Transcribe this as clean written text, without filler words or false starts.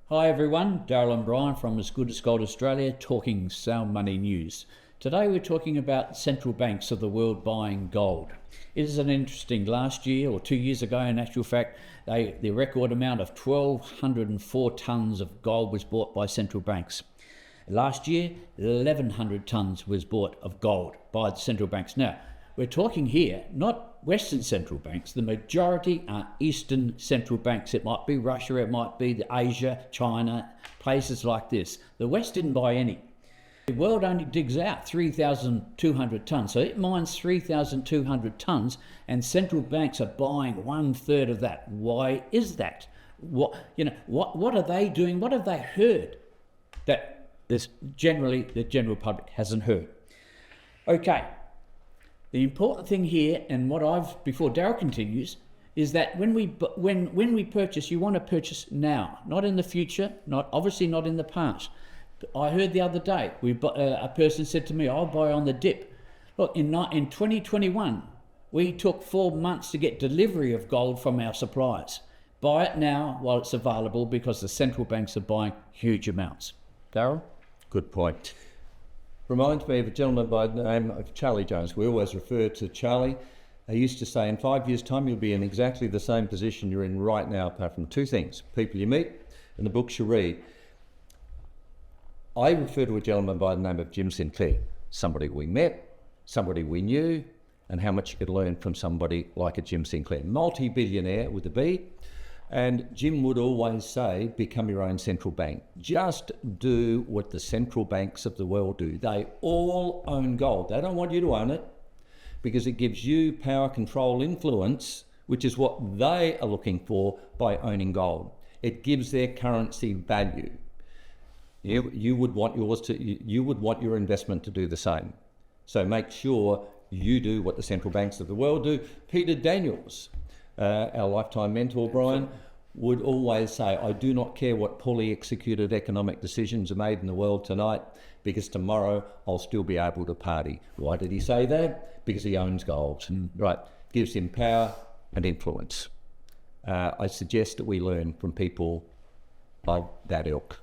Hi everyone, Darryl Brian from As Good as Gold Australia, talking sound money news. Today we're talking about central banks of the world buying gold. It is an interesting, last year or 2 years ago in actual fact, the record amount of 1,204 tonnes of gold was bought by central banks. Last year, 1,100 tonnes was bought of gold by the central banks. Now, we're talking here, not Western central banks. The majority are Eastern central banks. It might be Russia, it might be Asia, China, places like this. The West didn't buy any. The world only digs out 3,200 tonnes. So it mines 3,200 tonnes and central banks are buying 1/3 of that. Why is that? What are they doing? What have they heard that the general public hasn't heard? Okay. The important thing here, and before Darryl continues, is that when we purchase, you want to purchase now, not in the future, obviously not in the past. I heard the other day, a person said to me, "I'll buy on the dip." Look, in 2021, we took 4 months to get delivery of gold from our suppliers. Buy it now while it's available because the central banks are buying huge amounts. Darryl? Good point. Reminds me of a gentleman by the name of Charlie Jones. We always refer to Charlie. He used to say, in 5 years' time, you'll be in exactly the same position you're in right now, apart from two things: people you meet and the books you read. I refer to a gentleman by the name of Jim Sinclair, somebody we met, somebody we knew, and how much you could learn from somebody like a Jim Sinclair, multi-billionaire with a B. And Jim would always say, become your own central bank. Just do what the central banks of the world do. They all own gold. They don't want you to own it because it gives you power, control, influence, which is what they are looking for by owning gold. It gives their currency value. You would want your investment to do the same. So make sure you do what the central banks of the world do. Peter Daniels, our lifetime mentor, Brian, would always say, I do not care what poorly executed economic decisions are made in the world tonight, because tomorrow I'll still be able to party. Why did he say that? Because he owns gold, right? Gives him power and influence. I suggest that we learn from people like that ilk.